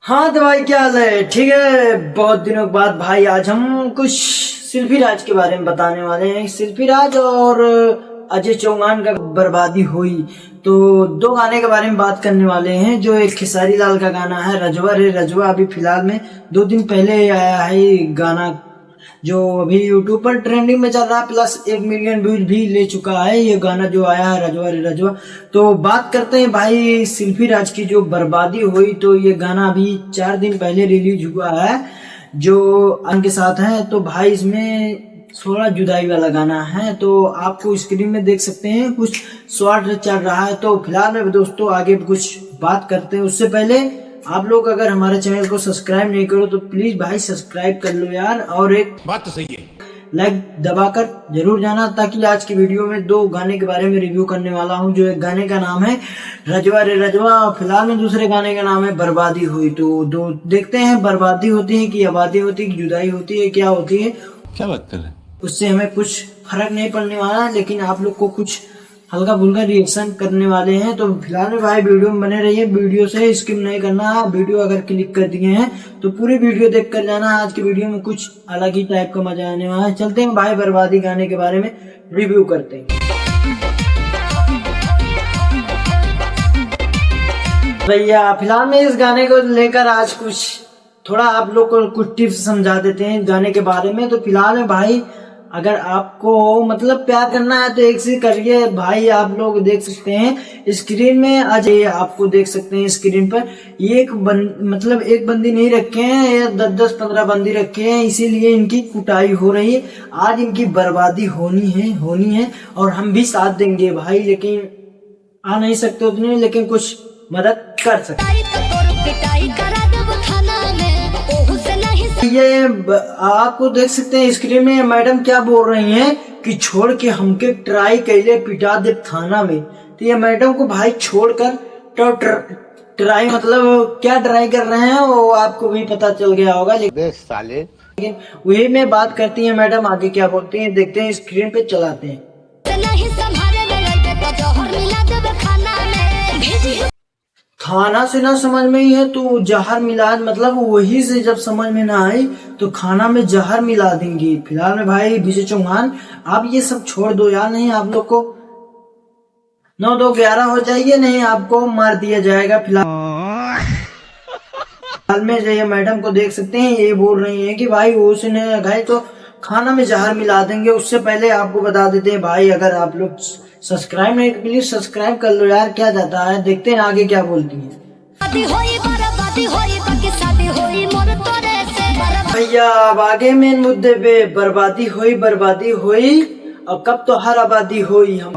हाँ तो भाई क्या हाल है? ठीक है, बहुत दिनों के बाद भाई आज हम कुछ शिल्पी राज के बारे में बताने वाले हैं। शिल्पी राज और अजय चौहान का बर्बादी हुई, तो दो गाने के बारे में बात करने वाले हैं। जो एक खेसारी लाल का गाना है रजवा रे रजवा, अभी फिलहाल में 2 दिन पहले आया है ये गाना, जो अभी यूट्यूब पर ट्रेंडिंग में चल रहा है, प्लस 1 मिलियन व्यूज भी ले चुका है ये गाना जो आया है रजवा रे रजवा। तो बात करते हैं भाई शिल्पी राज की जो बर्बादी हुई। तो ये गाना अभी 4 दिन पहले रिलीज हुआ है जो उनके साथ है। तो भाई इसमें थोड़ा जुदाई वाला गाना है, तो आपको स्क्रीन में देख सकते हैं कुछ शॉर्ट चल रहा है। तो फिलहाल में दोस्तों आगे कुछ बात करते हैं, उससे पहले आप लोग अगर हमारे चैनल को सब्सक्राइब नहीं करो तो प्लीज भाई सब्सक्राइब कर लो यार, और एक बात तो सही है, लाइक दबाकर जरूर जाना, ताकि आज की वीडियो में 2 गाने के बारे में रिव्यू करने वाला हूं। जो एक गाने का नाम है रजवा रे रजवा, फिलहाल में दूसरे गाने का नाम है बर्बादी हुई। तो दो देखते हैं बर्बादी होती है कि आबादी होती है कि जुदाई होती है, क्या होती है। क्या बात कर रहे हैं? उससे हमें कुछ फर्क नहीं पड़ने वाला, लेकिन आप लोग को कुछ हल्का फुल्का रिएक्शन करने वाले हैं। तो फिलहाल में भाई वीडियो में बने रहिए, वीडियो से स्किप नहीं करना। वीडियो अगर क्लिक कर दिए हैं तो पूरी वीडियो देख कर जाना। आज की वीडियो में कुछ अलग ही टाइप का मजा आने वाला है। चलते हैं भाई बर्बादी गाने के बारे में रिव्यू करते हैं। भैया फिलहाल में इस गाने को लेकर आज कुछ थोड़ा आप लोग को कुछ टिप्स समझा देते हैं गाने के बारे में। तो फिलहाल में भाई अगर आपको मतलब प्यार करना है तो एक से करिए भाई। आप लोग देख सकते हैं स्क्रीन में, आज ये आपको देख सकते हैं स्क्रीन पर एक बंदी नहीं रखे हैं, ये 10-15 बंदी रखे हैं, इसीलिए इनकी कुटाई हो रही है। आज इनकी बर्बादी होनी है और हम भी साथ देंगे भाई, लेकिन आ नहीं सकते उतने, लेकिन कुछ मदद कर सकते। ये आपको देख सकते हैं स्क्रीन में मैडम क्या बोल रही हैं कि छोड़ के हमके ट्राई कैले पिटा दे थाना में। तो ये मैडम को भाई छोड़कर तो ट्राई मतलब क्या ट्राई कर रहे हैं वो आपको भी पता चल गया होगा, लेकिन वही में बात करती है मैडम, आगे क्या बोलती हैं देखते हैं, स्क्रीन पे चलाते हैं। खाना से ना समझ में ही है तो जहर मिला, मतलब वही से जब समझ में ना आई तो खाना में जहर मिला देंगी। फिलहाल में भाई विजय चौहान आप ये सब छोड़ दो यार, नहीं आप लोग को 9-2-11 हो जाइए, नहीं आपको मार दिया जाएगा। फिलहाल में ये मैडम को देख सकते हैं, ये बोल रही है कि भाई उसने गए तो खाना में जहर मिला देंगे। उससे पहले आपको बता देते हैं भाई, अगर आप लोग सब्सक्राइब नहीं प्लीज सब्सक्राइब कर लो यार, क्या जाता है। देखते हैं आगे क्या बोलती है भैया। अब आगे मेन मुद्दे पे बर्बादी हुई और कब तो हर आबादी हुई हम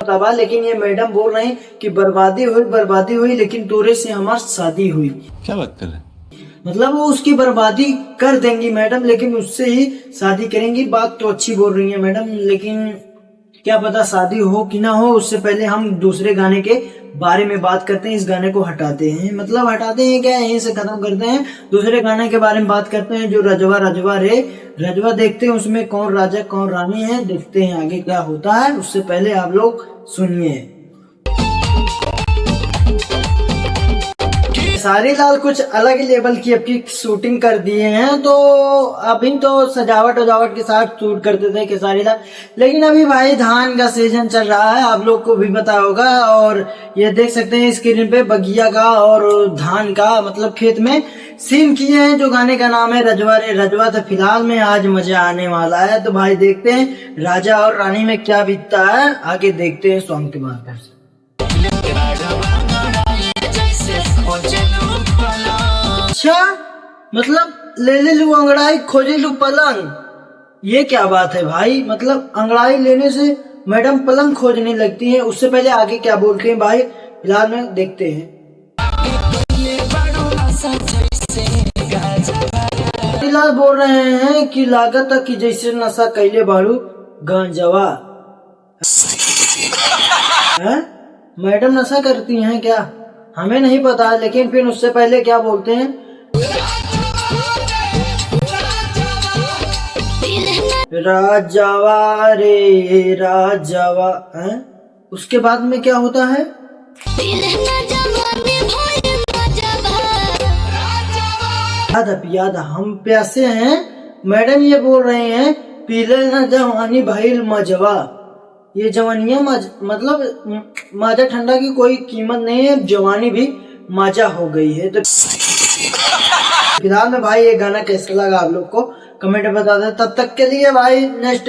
तबा। लेकिन ये मैडम बोल रहे हैं कि बर्बादी हुई लेकिन तोरे से हमारी शादी हुई। क्या बात कर रहे हैं? मतलब वो उसकी बर्बादी कर देंगी मैडम, लेकिन उससे ही शादी करेंगी। बात तो अच्छी बोल रही है मैडम, लेकिन क्या पता शादी हो कि ना हो। उससे पहले हम दूसरे गाने के बारे में बात करते हैं। इस गाने को हटाते हैं, मतलब हटाते हैं क्या, यहीं से खत्म करते हैं। दूसरे गाने के बारे में बात करते हैं जो रजवा रे रजवा। देखते हैं उसमें कौन राजा कौन रानी है, देखते हैं आगे क्या होता है। उससे पहले आप लोग सुनिए। खेसारी लाल कुछ अलग लेवल की अपनी शूटिंग कर दिए हैं। तो अभी तो सजावट के साथ शूट करते थे खेसारी लाल, लेकिन अभी भाई धान का सीजन चल रहा है, आप लोग को भी पता होगा। और ये देख सकते हैं स्क्रीन पे बगिया का और धान का मतलब खेत में सीन किए हैं, जो गाने का नाम है रजवा रे रजवा। तो फिलहाल में आज मजा आने वाला है। तो भाई देखते हैं राजा और रानी में क्या बीतता है, आगे देखते हैं सॉन्ग के बाद। अच्छा मतलब ले लू अंगड़ाई खोजे लू पलंग, ये क्या बात है भाई। मतलब अंगड़ाई लेने से मैडम पलंग खोजने लगती है। उससे पहले आगे क्या बोलते हैं भाई फिलहाल में देखते हैं। फिलहाल बोल रहे हैं कि लागत कि जैसे नशा कैले बाड़ू गांजवा है। मैडम नशा करती हैं क्या, हमें नहीं पता, लेकिन फिर उससे पहले क्या बोलते हैं, राजावा रे राजावा है। उसके बाद में क्या होता है, पियादा हम प्यासे हैं, मैडम ये बोल रहे हैं पीले ना जवानी भाई मजवा। ये जवानिया मतलब माजा ठंडा की कोई कीमत नहीं है, जवानी भी माजा हो गई है। तो फिलहाल में भाई ये गाना कैसा लगा आप लोग को कमेंट में बता दें। तब तक के लिए भाई नेक्स्ट